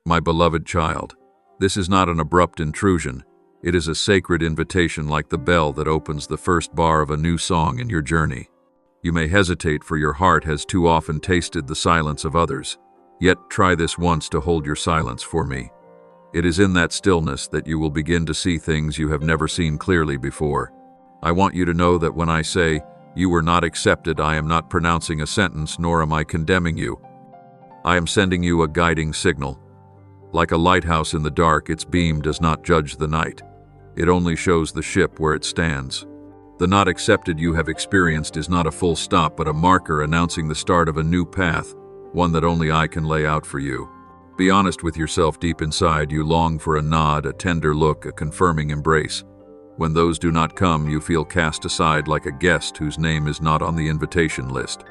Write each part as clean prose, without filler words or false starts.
My beloved child, this is not an abrupt intrusion. It is a sacred invitation, like the bell that opens the first bar of a new song in your journey. You may hesitate, for your heart has too often tasted the silence of others. Yet try this once to hold your silence for me. It is in that stillness that you will begin to see things you have never seen clearly before. I want you to know that when I say, "You were not accepted," I am not pronouncing a sentence, nor am I condemning you. I am sending you a guiding signal. Like a lighthouse in the dark, its beam does not judge the night. It only shows the ship where it stands. The not accepted you have experienced is not a full stop, but a marker announcing the start of a new path, one that only I can lay out for you. Be honest with yourself. Deep inside, you long for a nod, a tender look, a confirming embrace. When those do not come, you feel cast aside like a guest whose name is not on the invitation list.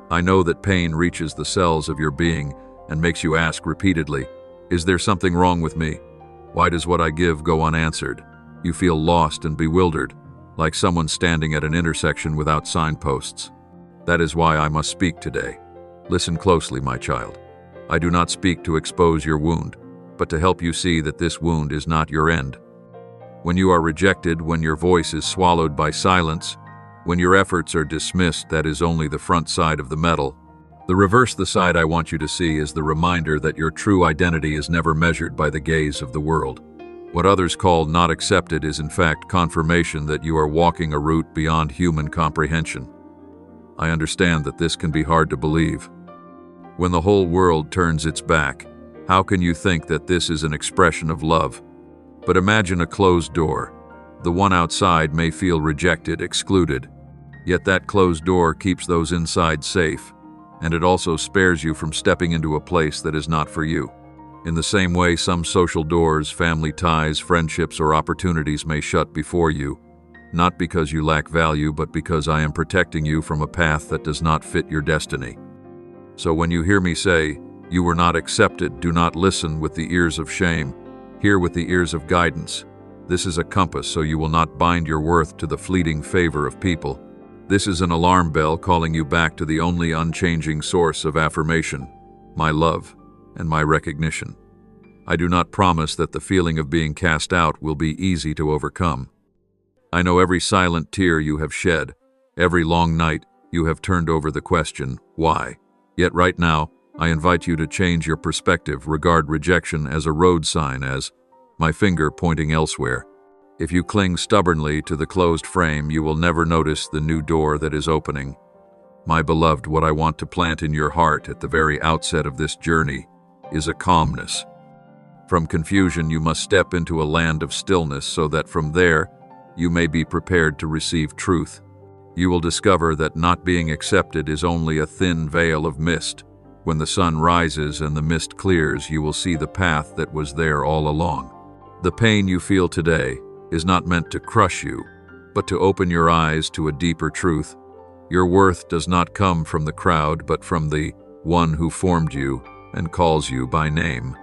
I know that pain reaches the cells of your being and makes you ask repeatedly, "Is there something wrong with me? Why does what I give go unanswered?" You feel lost and bewildered, like someone standing at an intersection without signposts. That is why I must speak today. Listen closely, my child. I do not speak to expose your wound, but to help you see that this wound is not your end. When you are rejected, when your voice is swallowed by silence, when your efforts are dismissed, that is only the front side of the medal. The reverse, the side I want you to see, is the reminder that your true identity is never measured by the gaze of the world. What others call not accepted is in fact confirmation that you are walking a route beyond human comprehension. I understand that this can be hard to believe. When the whole world turns its back, how can you think that this is an expression of love? But imagine a closed door. The one outside may feel rejected, excluded. Yet that closed door keeps those inside safe, and it also spares you from stepping into a place that is not for you. In the same way, some social doors, family ties, friendships, or opportunities may shut before you, not because you lack value, but because I am protecting you from a path that does not fit your destiny. So when you hear me say, "You were not accepted," do not listen with the ears of shame. Hear with the ears of guidance. This is a compass, so you will not bind your worth to the fleeting favor of people. This is an alarm bell calling you back to the only unchanging source of affirmation, my love and my recognition. I do not promise that the feeling of being cast out will be easy to overcome. I know every silent tear you have shed, every long night you have turned over the question, why? Yet right now, I invite you to change your perspective. Regard rejection as a road sign, as my finger pointing elsewhere. If you cling stubbornly to the closed frame, you will never notice the new door that is opening. My beloved, what I want to plant in your heart at the very outset of this journey is a calmness. From confusion, you must step into a land of stillness, so that from there, you may be prepared to receive truth. You will discover that not being accepted is only a thin veil of mist. When the sun rises and the mist clears, you will see the path that was there all along. The pain you feel today is not meant to crush you, but to open your eyes to a deeper truth. Your worth does not come from the crowd, but from the one who formed you and calls you by name.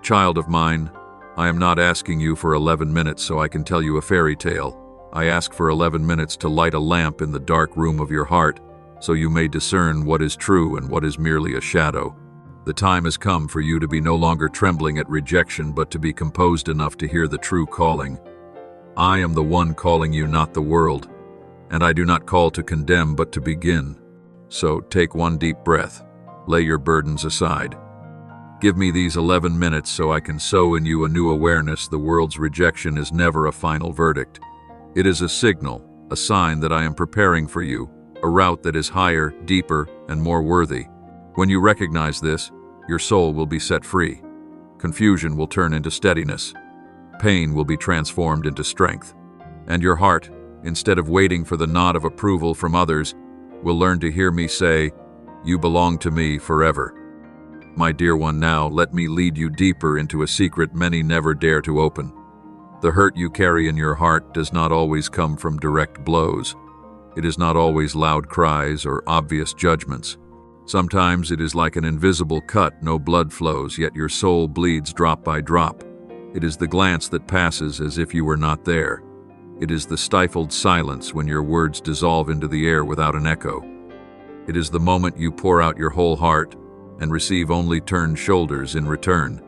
Child of mine, I am not asking you for 11 minutes so I can tell you a fairy tale. I ask for 11 minutes to light a lamp in the dark room of your heart, so you may discern what is true and what is merely a shadow. The time has come for you to be no longer trembling at rejection, but to be composed enough to hear the true calling. I am the one calling you, not the world, and I do not call to condemn, but to begin. So take one deep breath, lay your burdens aside. Give me these 11 minutes so I can sow in you a new awareness. The world's rejection is never a final verdict. It is a signal, a sign that I am preparing for you, a route that is higher, deeper, and more worthy. When you recognize this, your soul will be set free. Confusion will turn into steadiness. Pain will be transformed into strength. And your heart, instead of waiting for the nod of approval from others, will learn to hear me say, "You belong to me forever." My dear one, now let me lead you deeper into a secret many never dare to open. The hurt you carry in your heart does not always come from direct blows. It is not always loud cries or obvious judgments. Sometimes it is like an invisible cut, no blood flows, yet your soul bleeds drop by drop. It is the glance that passes as if you were not there. It is the stifled silence when your words dissolve into the air without an echo. It is the moment you pour out your whole heart, and receive only turned shoulders in return.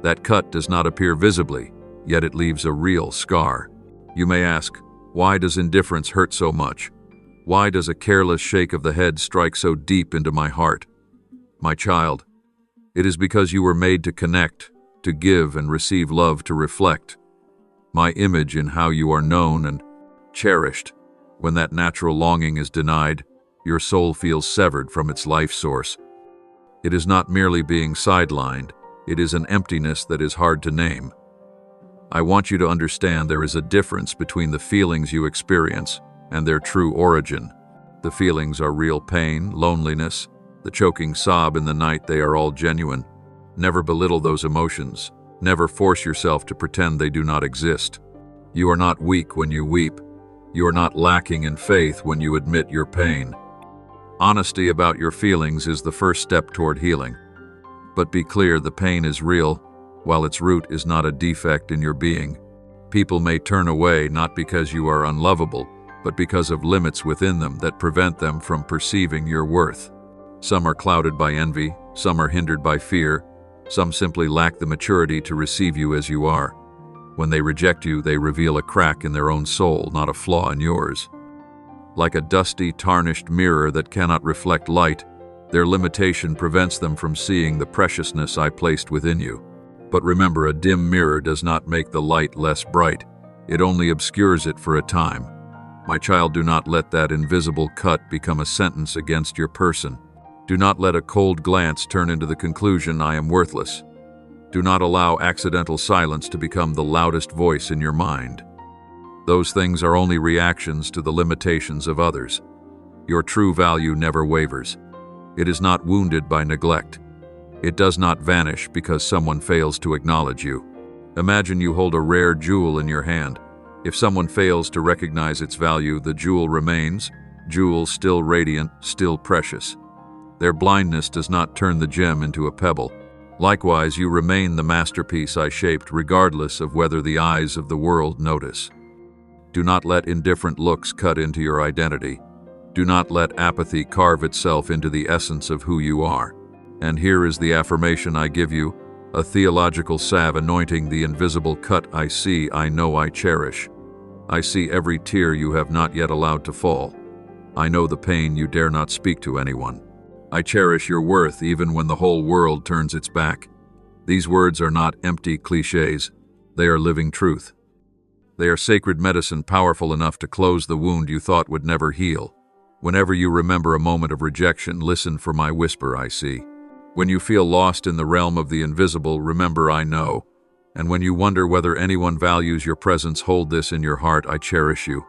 That cut does not appear visibly, yet it leaves a real scar. You may ask, why does indifference hurt so much? Why does a careless shake of the head strike so deep into my heart? My child, it is because you were made to connect, to give and receive love, to reflect my image in how you are known and cherished. When that natural longing is denied, your soul feels severed from its life source. It is not merely being sidelined, it is an emptiness that is hard to name. I want you to understand there is a difference between the feelings you experience and their true origin. The feelings are real pain, loneliness, the choking sob in the night. They are all genuine. Never belittle those emotions. Never force yourself to pretend they do not exist. You are not weak when you weep. You are not lacking in faith when you admit your pain. Honesty about your feelings is the first step toward healing. But be clear, the pain is real, while its root is not a defect in your being. People may turn away not because you are unlovable, but because of limits within them that prevent them from perceiving your worth. Some are clouded by envy, some are hindered by fear, some simply lack the maturity to receive you as you are. When they reject you, they reveal a crack in their own soul, not a flaw in yours. Like a dusty, tarnished mirror that cannot reflect light, their limitation prevents them from seeing the preciousness I placed within you. But remember, a dim mirror does not make the light less bright. It only obscures it for a time. My child, do not let that invisible cut become a sentence against your person. Do not let a cold glance turn into the conclusion, I am worthless. Do not allow accidental silence to become the loudest voice in your mind. Those things are only reactions to the limitations of others. Your true value never wavers. It is not wounded by neglect. It does not vanish because someone fails to acknowledge you. Imagine you hold a rare jewel in your hand. If someone fails to recognize its value, the jewel remains, jewel still radiant, still precious. Their blindness does not turn the gem into a pebble. Likewise, you remain the masterpiece I shaped, regardless of whether the eyes of the world notice. Do not let indifferent looks cut into your identity. Do not let apathy carve itself into the essence of who you are. And here is the affirmation I give you, a theological salve anointing the invisible cut I see, I know, I cherish. I see every tear you have not yet allowed to fall. I know the pain you dare not speak to anyone. I cherish your worth even when the whole world turns its back. These words are not empty cliches. They are living truth. They are sacred medicine, powerful enough to close the wound you thought would never heal. Whenever you remember a moment of rejection, listen for my whisper, I see. When you feel lost in the realm of the invisible, remember, I know. And when you wonder whether anyone values your presence, hold this in your heart, I cherish you.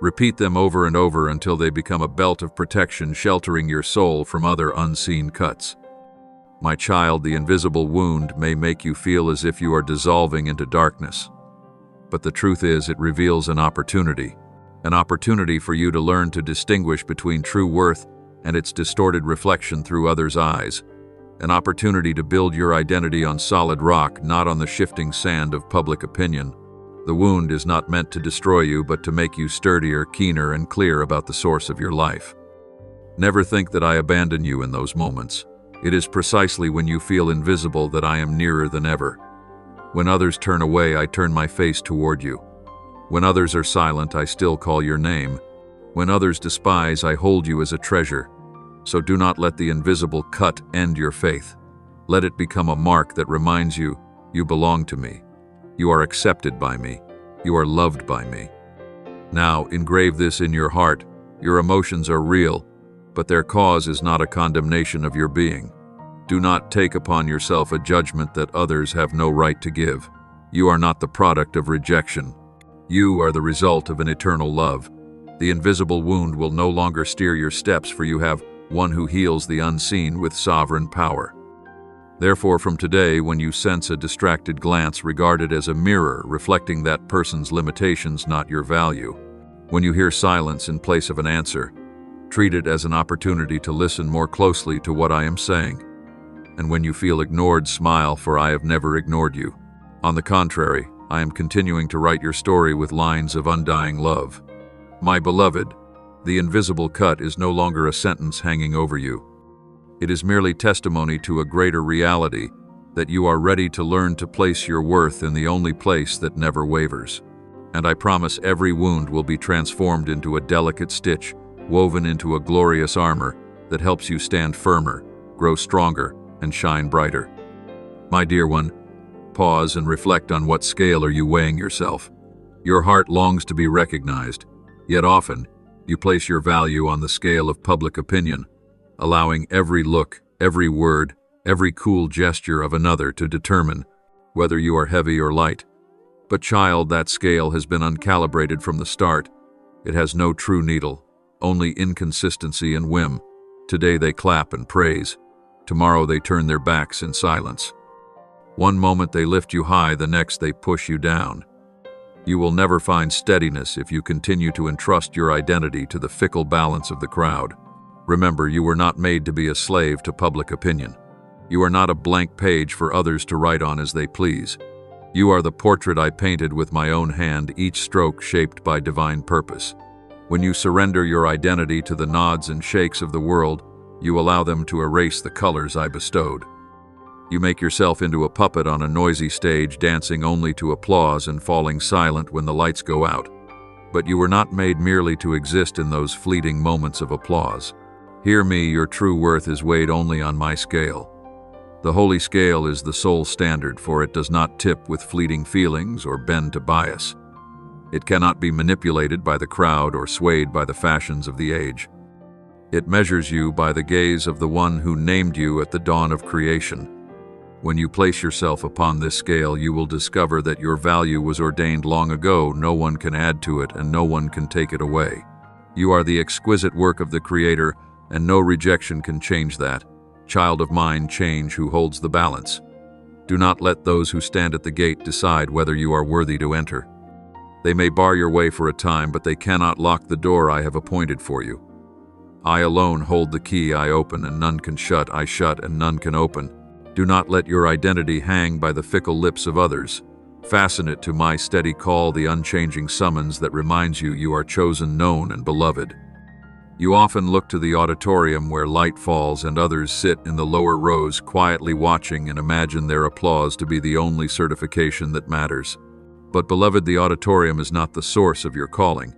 Repeat them over and over until they become a belt of protection, sheltering your soul from other unseen cuts. My child, the invisible wound may make you feel as if you are dissolving into darkness. But the truth is, it reveals an opportunity for you to learn to distinguish between true worth and its distorted reflection through others' eyes. An opportunity to build your identity on solid rock, not on the shifting sand of public opinion. The wound is not meant to destroy you, but to make you sturdier, keener, and clear about the source of your life. Never think that I abandon you in those moments. It is precisely when you feel invisible that I am nearer than ever. When others turn away, I turn my face toward you. When others are silent, I still call your name. When others despise, I hold you as a treasure. So do not let the invisible cut end your faith. Let it become a mark that reminds you, you belong to me. You are accepted by me. You are loved by me. Now, engrave this in your heart. Your emotions are real, but their cause is not a condemnation of your being. Do not take upon yourself a judgment that others have no right to give. You are not the product of rejection. You are the result of an eternal love. The invisible wound will no longer steer your steps, for you have one who heals the unseen with sovereign power. Therefore, from today, when you sense a distracted glance, regard it as a mirror reflecting that person's limitations, not your value. When you hear silence in place of an answer, treat it as an opportunity to listen more closely to what I am saying. And when you feel ignored, smile, for I have never ignored you. On the contrary, I am continuing to write your story with lines of undying love. My beloved, the invisible cut is no longer a sentence hanging over you. It is merely testimony to a greater reality, that you are ready to learn to place your worth in the only place that never wavers. And I promise every wound will be transformed into a delicate stitch, woven into a glorious armor that helps you stand firmer, grow stronger, and shine brighter. My dear one, pause and reflect on what scale are you weighing yourself. Your heart longs to be recognized, yet often you place your value on the scale of public opinion, allowing every look, every word, every cool gesture of another to determine whether you are heavy or light. But child, that scale has been uncalibrated from the start. It has no true needle, only inconsistency and whim. Today they clap and praise. Tomorrow they turn their backs in silence. One moment they lift you high, the next they push you down. You will never find steadiness if you continue to entrust your identity to the fickle balance of the crowd. Remember, you were not made to be a slave to public opinion. You are not a blank page for others to write on as they please. You are the portrait I painted with my own hand, each stroke shaped by divine purpose. When you surrender your identity to the nods and shakes of the world, you allow them to erase the colors I bestowed. You make yourself into a puppet on a noisy stage, dancing only to applause and falling silent when the lights go out. But you were not made merely to exist in those fleeting moments of applause. Hear me, your true worth is weighed only on my scale. The holy scale is the sole standard, for it does not tip with fleeting feelings or bend to bias. It cannot be manipulated by the crowd or swayed by the fashions of the age. It measures you by the gaze of the one who named you at the dawn of creation. When you place yourself upon this scale, you will discover that your value was ordained long ago. No one can add to it, and no one can take it away. You are the exquisite work of the Creator, and no rejection can change that. Child of mine, change who holds the balance. Do not let those who stand at the gate decide whether you are worthy to enter. They may bar your way for a time, but they cannot lock the door I have appointed for you. I alone hold the key. I open, and none can shut. I shut, and none can open. Do not let your identity hang by the fickle lips of others. Fasten it to my steady call, the unchanging summons that reminds you you are chosen, known, and beloved. You often look to the auditorium where light falls, and others sit in the lower rows quietly watching and imagine their applause to be the only certification that matters. But beloved, the auditorium is not the source of your calling.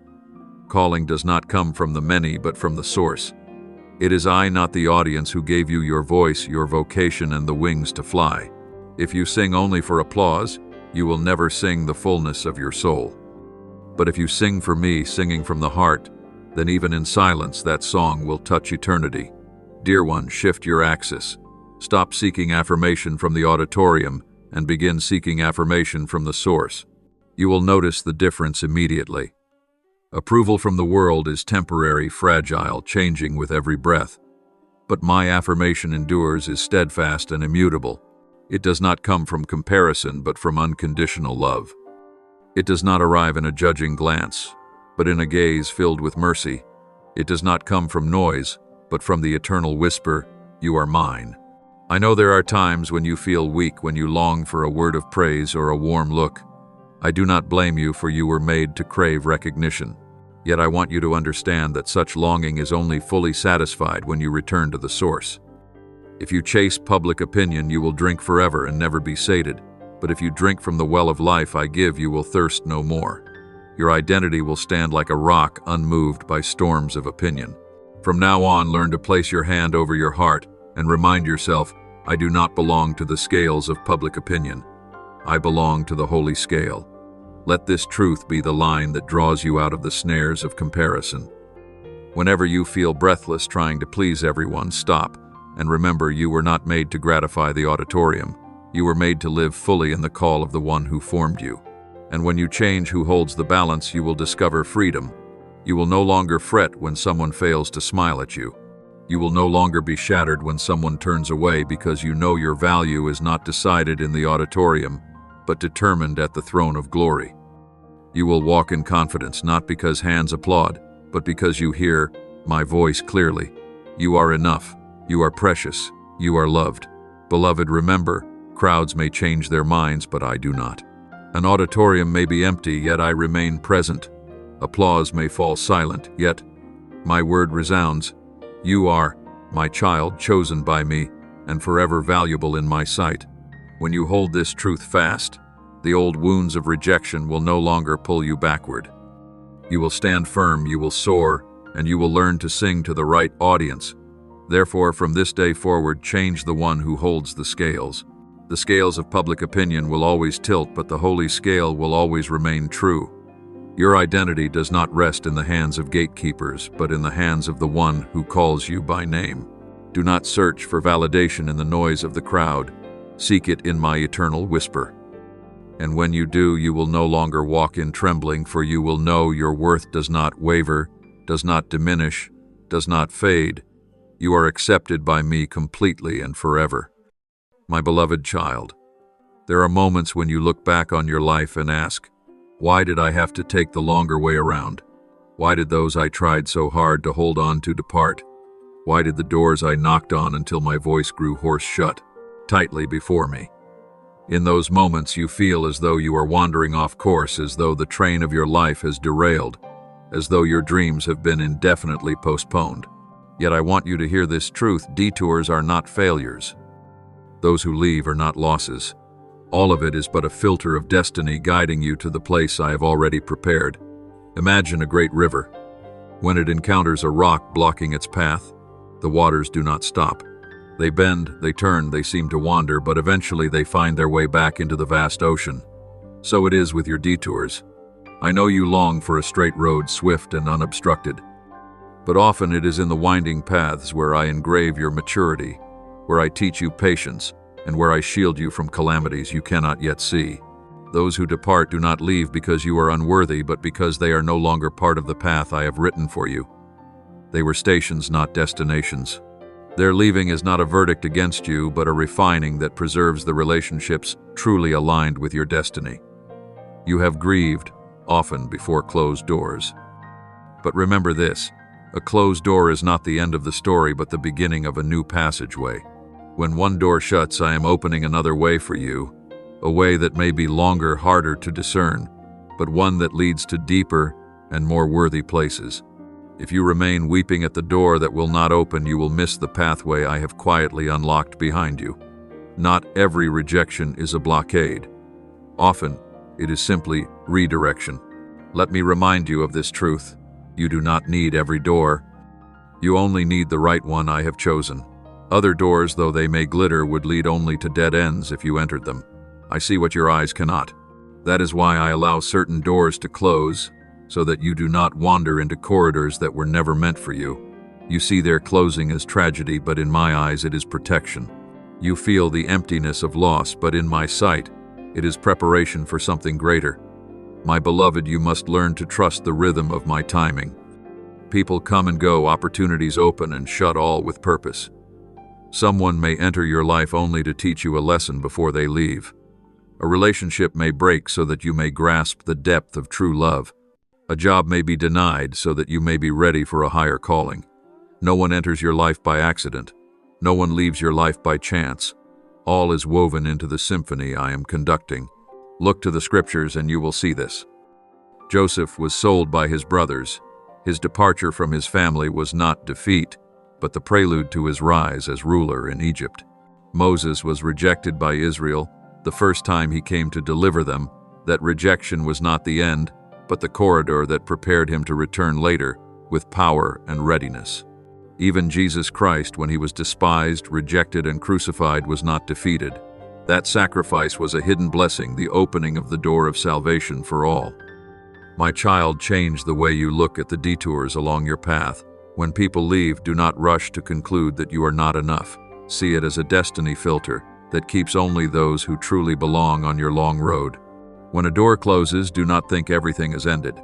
Calling does not come from the many, but from the source. It is I, not the audience, who gave you your voice, your vocation, and the wings to fly. If you sing only for applause, you will never sing the fullness of your soul. But if you sing for me, singing from the heart, then even in silence that song will touch eternity. Dear one, shift your axis. Stop seeking affirmation from the auditorium and begin seeking affirmation from the source. You will notice the difference immediately. Approval from the world is temporary, fragile, changing with every breath. But my affirmation endures, is steadfast and immutable. It does not come from comparison, but from unconditional love. It does not arrive in a judging glance, but in a gaze filled with mercy. It does not come from noise, but from the eternal whisper, "You are mine." I know there are times when you feel weak, when you long for a word of praise or a warm look. I do not blame you, for you were made to crave recognition. Yet I want you to understand that such longing is only fully satisfied when you return to the source. If you chase public opinion, you will drink forever and never be sated. But if you drink from the well of life I give, you will thirst no more. Your identity will stand like a rock, unmoved by storms of opinion. From now on, learn to place your hand over your heart and remind yourself, I do not belong to the scales of public opinion. I belong to the holy scale. Let this truth be the line that draws you out of the snares of comparison. Whenever you feel breathless trying to please everyone, stop and remember you were not made to gratify the auditorium. You were made to live fully in the call of the one who formed you. And when you change who holds the balance, you will discover freedom. You will no longer fret when someone fails to smile at you. You will no longer be shattered when someone turns away, because you know your value is not decided in the auditorium, but determined at the throne of glory. You will walk in confidence, not because hands applaud, but because you hear my voice clearly. You are enough. You are precious. You are loved. Beloved, remember, crowds may change their minds, but I do not. An auditorium may be empty, yet I remain present. Applause may fall silent, yet my word resounds. You are my child chosen by me, and forever valuable in my sight. When you hold this truth fast, the old wounds of rejection will no longer pull you backward. You will stand firm, you will soar, and you will learn to sing to the right audience. Therefore, from this day forward, change the one who holds the scales. The scales of public opinion will always tilt, but the holy scale will always remain true. Your identity does not rest in the hands of gatekeepers, but in the hands of the one who calls you by name. Do not search for validation in the noise of the crowd. Seek it in my eternal whisper. And when you do, you will no longer walk in trembling, for you will know your worth does not waver, does not diminish, does not fade. You are accepted by me completely and forever. My beloved child, there are moments when you look back on your life and ask, why did I have to take the longer way around? Why did those I tried so hard to hold on to depart? Why did the doors I knocked on until my voice grew hoarse shut tightly before me? In those moments you feel as though you are wandering off course, as though the train of your life has derailed, as though your dreams have been indefinitely postponed. Yet I want you to hear this truth: detours are not failures. Those who leave are not losses. All of it is but a filter of destiny guiding you to the place I have already prepared. Imagine a great river. When it encounters a rock blocking its path, the waters do not stop. They bend, they turn, they seem to wander, but eventually they find their way back into the vast ocean. So it is with your detours. I know you long for a straight road, swift and unobstructed. But often it is in the winding paths where I engrave your maturity, where I teach you patience, and where I shield you from calamities you cannot yet see. Those who depart do not leave because you are unworthy, but because they are no longer part of the path I have written for you. They were stations, not destinations. Their leaving is not a verdict against you, but a refining that preserves the relationships truly aligned with your destiny. You have grieved, often before closed doors. But remember this: a closed door is not the end of the story, but the beginning of a new passageway. When one door shuts, I am opening another way for you, a way that may be longer, harder to discern, but one that leads to deeper and more worthy places. If you remain weeping at the door that will not open, you will miss the pathway I have quietly unlocked behind you. Not every rejection is a blockade. Often, it is simply redirection. Let me remind you of this truth. You do not need every door. You only need the right one I have chosen. Other doors, though they may glitter, would lead only to dead ends if you entered them. I see what your eyes cannot. That is why I allow certain doors to close, so that you do not wander into corridors that were never meant for you. You see their closing as tragedy, but in my eyes it is protection. You feel the emptiness of loss, but in my sight, it is preparation for something greater. My beloved, you must learn to trust the rhythm of my timing. People come and go, opportunities open and shut, all with purpose. Someone may enter your life only to teach you a lesson before they leave. A relationship may break so that you may grasp the depth of true love. A job may be denied so that you may be ready for a higher calling. No one enters your life by accident. No one leaves your life by chance. All is woven into the symphony I am conducting. Look to the scriptures and you will see this. Joseph was sold by his brothers. His departure from his family was not defeat, but the prelude to his rise as ruler in Egypt. Moses was rejected by Israel the first time he came to deliver them. That rejection was not the end, but the corridor that prepared him to return later with power and readiness. Even Jesus Christ, when he was despised, rejected, and crucified, was not defeated. That sacrifice was a hidden blessing, the opening of the door of salvation for all. My child, change the way you look at the detours along your path. When people leave, do not rush to conclude that you are not enough. See it as a destiny filter that keeps only those who truly belong on your long road. When a door closes, do not think everything has ended.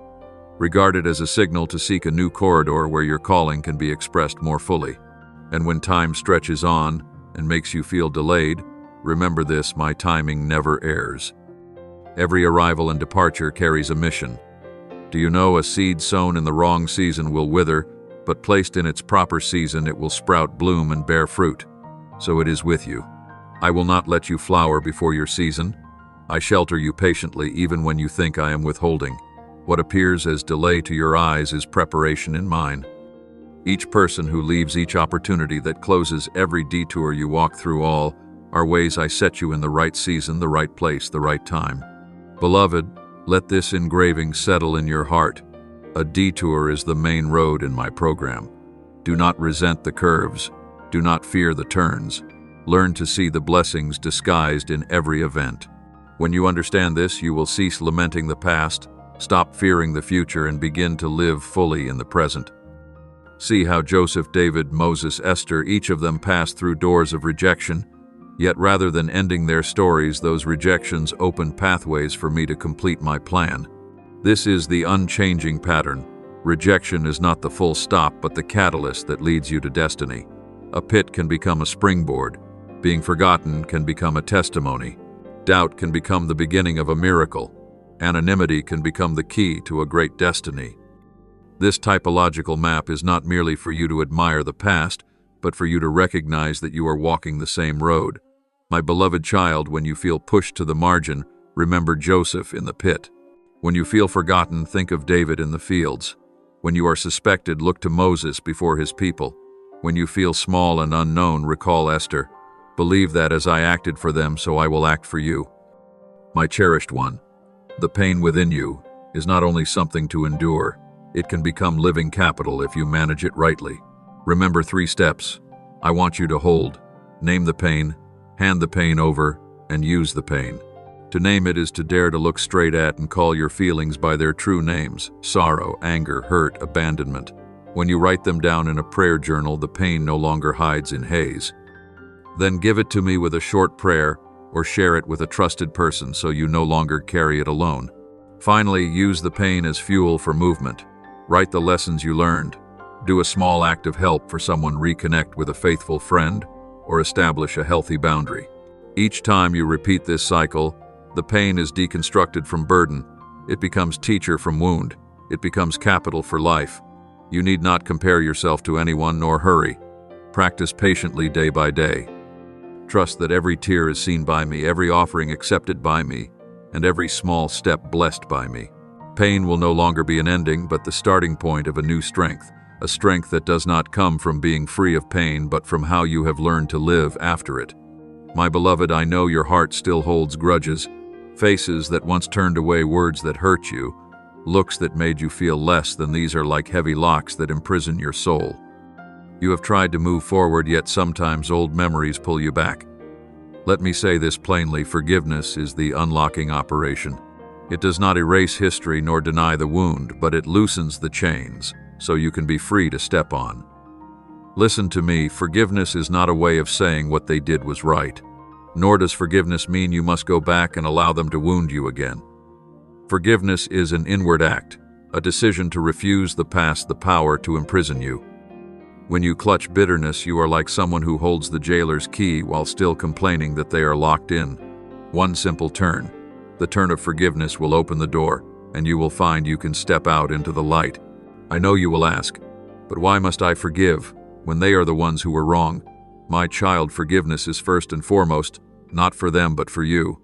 Regard it as a signal to seek a new corridor where your calling can be expressed more fully. And when time stretches on and makes you feel delayed, remember this: my timing never errs. Every arrival and departure carries a mission. Do you know a seed sown in the wrong season will wither, but placed in its proper season it will sprout, bloom, and bear fruit? So it is with you. I will not let you flower before your season. I shelter you patiently even when you think I am withholding. What appears as delay to your eyes is preparation in mine. Each person who leaves, each opportunity that closes, every detour you walk through, all are ways I set you in the right season, the right place, the right time. Beloved, let this engraving settle in your heart. A detour is the main road in my program. Do not resent the curves. Do not fear the turns. Learn to see the blessings disguised in every event. When you understand this, you will cease lamenting the past, stop fearing the future, and begin to live fully in the present. See how Joseph, David, Moses, Esther, each of them passed through doors of rejection, yet rather than ending their stories, those rejections opened pathways for me to complete my plan. This is the unchanging pattern. Rejection is not the full stop, but the catalyst that leads you to destiny. A pit can become a springboard. Being forgotten can become a testimony. Doubt can become the beginning of a miracle. Anonymity can become the key to a great destiny. This typological map is not merely for you to admire the past, but for you to recognize that you are walking the same road. My beloved child, when you feel pushed to the margin, remember Joseph in the pit. When you feel forgotten, think of David in the fields. When you are suspected, look to Moses before his people. When you feel small and unknown, recall Esther. Believe that as I acted for them, so I will act for you. My cherished one, the pain within you is not only something to endure, it can become living capital if you manage it rightly. Remember 3 steps. I want you to hold, name the pain, hand the pain over, and use the pain. To name it is to dare to look straight at and call your feelings by their true names: sorrow, anger, hurt, abandonment. When you write them down in a prayer journal, the pain no longer hides in haze. Then give it to me with a short prayer, or share it with a trusted person so you no longer carry it alone. Finally, use the pain as fuel for movement. Write the lessons you learned. Do a small act of help for someone, reconnect with a faithful friend, or establish a healthy boundary. Each time you repeat this cycle, the pain is deconstructed from burden. It becomes teacher from wound. It becomes capital for life. You need not compare yourself to anyone nor hurry. Practice patiently day by day. Trust that every tear is seen by me, every offering accepted by me, and every small step blessed by me. Pain will no longer be an ending, but the starting point of a new strength, a strength that does not come from being free of pain, but from how you have learned to live after it. My beloved, I know your heart still holds grudges, faces that once turned away, words that hurt you, looks that made you feel less than. These are like heavy locks that imprison your soul. You have tried to move forward, yet sometimes old memories pull you back. Let me say this plainly: forgiveness is the unlocking operation. It does not erase history nor deny the wound, but it loosens the chains so you can be free to step on. Listen to me, forgiveness is not a way of saying what they did was right. Nor does forgiveness mean you must go back and allow them to wound you again. Forgiveness is an inward act, a decision to refuse the past the power to imprison you. When you clutch bitterness, you are like someone who holds the jailer's key while still complaining that they are locked in. One simple turn, the turn of forgiveness, will open the door, and you will find you can step out into the light. I know you will ask, but why must I forgive when they are the ones who were wrong? My child, forgiveness is first and foremost, not for them but for you.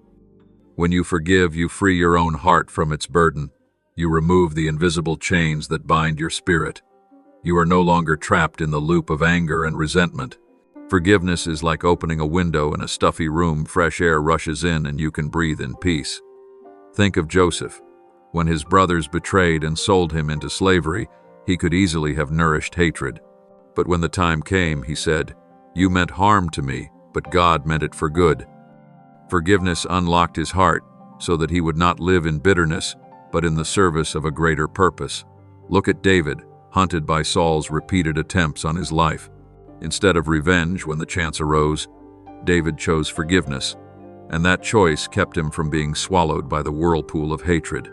When you forgive, you free your own heart from its burden. You remove the invisible chains that bind your spirit. You are no longer trapped in the loop of anger and resentment. Forgiveness is like opening a window in a stuffy room. Fresh air rushes in and you can breathe in peace. Think of Joseph. When his brothers betrayed and sold him into slavery, he could easily have nourished hatred. But when the time came, he said, "You meant harm to me, but God meant it for good." Forgiveness unlocked his heart so that he would not live in bitterness, but in the service of a greater purpose. Look at David, hunted by Saul's repeated attempts on his life. Instead of revenge when the chance arose, David chose forgiveness, and that choice kept him from being swallowed by the whirlpool of hatred.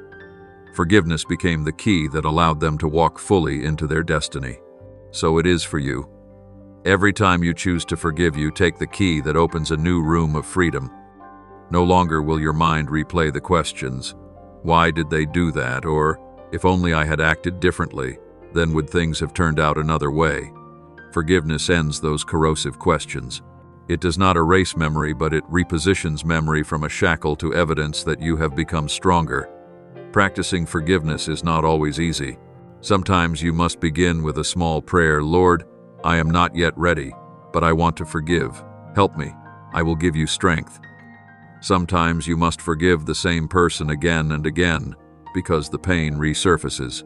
Forgiveness became the key that allowed them to walk fully into their destiny. So it is for you. Every time you choose to forgive, you take the key that opens a new room of freedom. No longer will your mind replay the questions, "Why did they do that?" or "If only I had acted differently, then would things have turned out another way?" Forgiveness ends those corrosive questions. It does not erase memory, but it repositions memory from a shackle to evidence that you have become stronger. Practicing forgiveness is not always easy. Sometimes you must begin with a small prayer. Lord, I am not yet ready, but I want to forgive. Help me. I will give you strength. Sometimes you must forgive the same person again and again because the pain resurfaces.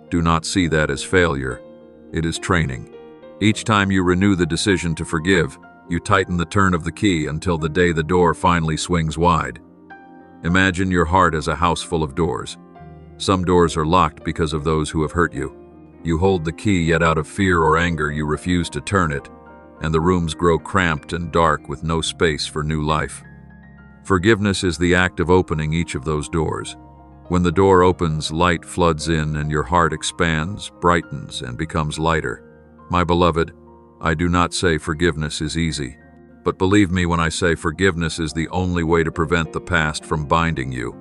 Do not see that as failure. It is training. Each time you renew the decision to forgive, you tighten the turn of the key until the day the door finally swings wide. Imagine your heart as a house full of doors. Some doors are locked because of those who have hurt you. You hold the key, yet out of fear or anger you refuse to turn it, and the rooms grow cramped and dark with no space for new life. Forgiveness is the act of opening each of those doors. When the door opens, light floods in and your heart expands, brightens, and becomes lighter. My beloved, I do not say forgiveness is easy, but believe me when I say forgiveness is the only way to prevent the past from binding you.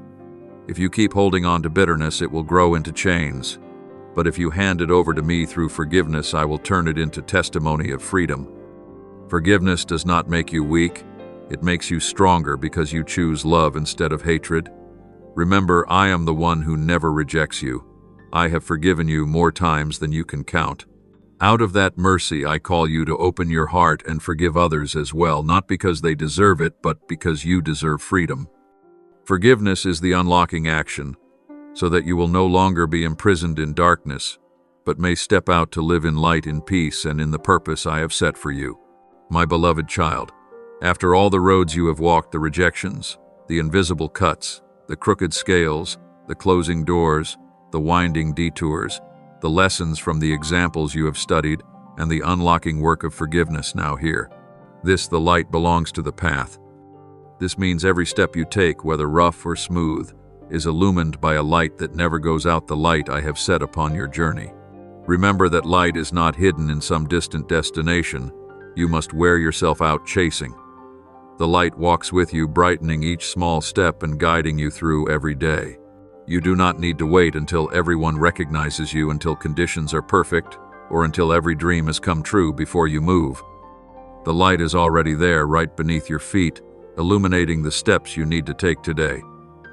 If you keep holding on to bitterness, it will grow into chains. But if you hand it over to me through forgiveness, I will turn it into testimony of freedom. Forgiveness does not make you weak. It makes you stronger because you choose love instead of hatred. Remember, I am the one who never rejects you. I have forgiven you more times than you can count. Out of that mercy, I call you to open your heart and forgive others as well, not because they deserve it, but because you deserve freedom. Forgiveness is the unlocking action, so that you will no longer be imprisoned in darkness, but may step out to live in light, in peace, and in the purpose I have set for you. My beloved child, after all the roads you have walked, the rejections, the invisible cuts, the crooked scales, the closing doors, the winding detours, the lessons from the examples you have studied, and the unlocking work of forgiveness now here. This, the light, belongs to the path. This means every step you take, whether rough or smooth, is illumined by a light that never goes out, the light I have set upon your journey. Remember that light is not hidden in some distant destination. You must wear yourself out chasing. The light walks with you, brightening each small step and guiding you through every day. You do not need to wait until everyone recognizes you, until conditions are perfect, or until every dream has come true before you move. The light is already there, right beneath your feet, illuminating the steps you need to take today.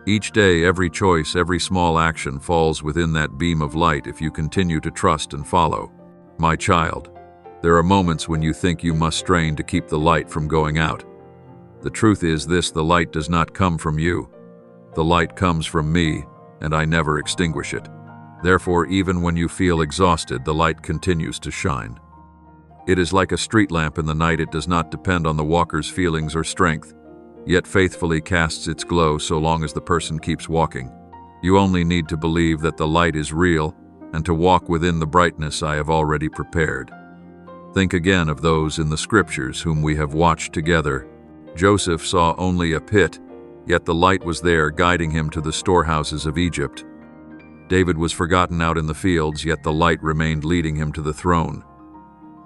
Each day, every choice, every small action falls within that beam of light if you continue to trust and follow. My child, there are moments when you think you must strain to keep the light from going out. The truth is this: the light does not come from you. The light comes from me, and I never extinguish it. Therefore, even when you feel exhausted, the light continues to shine. It is like a street lamp in the night. It does not depend on the walker's feelings or strength, yet faithfully casts its glow so long as the person keeps walking. You only need to believe that the light is real and to walk within the brightness I have already prepared. Think again of those in the scriptures whom we have watched together. Joseph saw only a pit, yet the light was there guiding him to the storehouses of Egypt. David was forgotten out in the fields, yet the light remained leading him to the throne.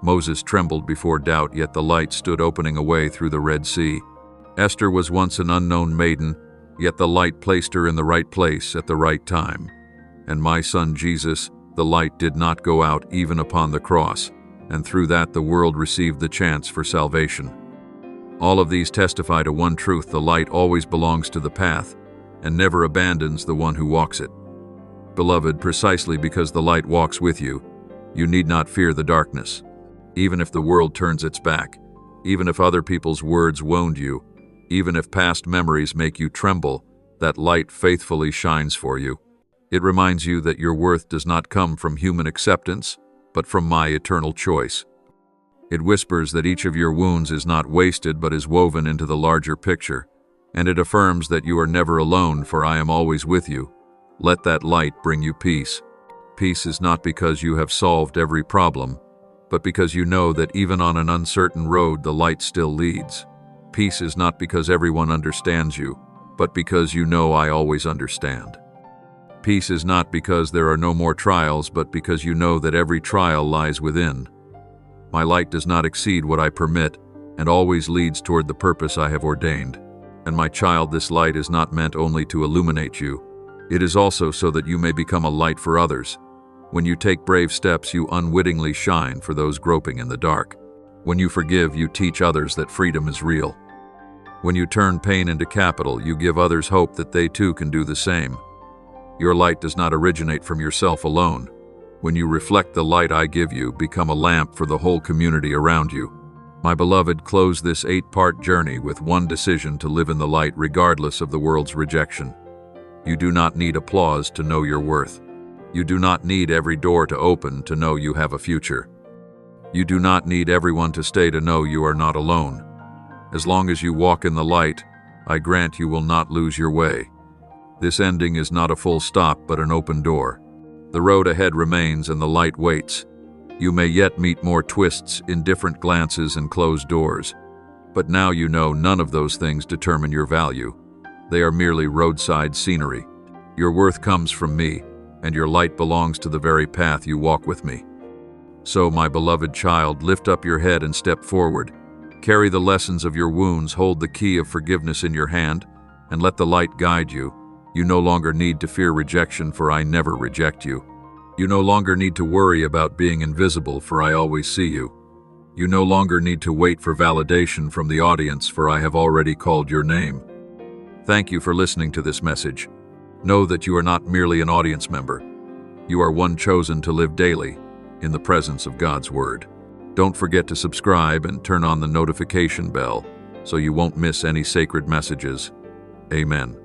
Moses trembled before doubt, yet the light stood opening a way through the Red Sea. Esther was once an unknown maiden, yet the light placed her in the right place at the right time. And my son Jesus, the light did not go out even upon the cross, and through that the world received the chance for salvation. All of these testify to one truth: the light always belongs to the path, and never abandons the one who walks it. Beloved, precisely because the light walks with you, you need not fear the darkness. Even if the world turns its back, even if other people's words wound you, even if past memories make you tremble, that light faithfully shines for you. It reminds you that your worth does not come from human acceptance, but from my eternal choice. It whispers that each of your wounds is not wasted but is woven into the larger picture, and it affirms that you are never alone, for I am always with you. Let that light bring you peace. Peace is not because you have solved every problem, but because you know that even on an uncertain road the light still leads. Peace is not because everyone understands you, but because you know I always understand. Peace is not because there are no more trials, but because you know that every trial lies within. My light does not exceed what I permit, and always leads toward the purpose I have ordained. And my child, this light is not meant only to illuminate you. It is also so that you may become a light for others. When you take brave steps, you unwittingly shine for those groping in the dark. When you forgive, you teach others that freedom is real. When you turn pain into capital, you give others hope that they too can do the same. Your light does not originate from yourself alone. When you reflect the light I give you, become a lamp for the whole community around you. My beloved, close this 8-part journey with one decision to live in the light regardless of the world's rejection. You do not need applause to know your worth. You do not need every door to open to know you have a future. You do not need everyone to stay to know you are not alone. As long as you walk in the light, I grant you will not lose your way. This ending is not a full stop but an open door. The road ahead remains and the light waits. You may yet meet more twists, indifferent glances, and closed doors. But now you know none of those things determine your value. They are merely roadside scenery. Your worth comes from me, and your light belongs to the very path you walk with me. So, my beloved child, lift up your head and step forward. Carry the lessons of your wounds, hold the key of forgiveness in your hand, and let the light guide you. You no longer need to fear rejection, for I never reject you. You no longer need to worry about being invisible, for I always see you. You no longer need to wait for validation from the audience, for I have already called your name. Thank you for listening to this message. Know that you are not merely an audience member. You are one chosen to live daily in the presence of God's Word. Don't forget to subscribe and turn on the notification bell so you won't miss any sacred messages. Amen.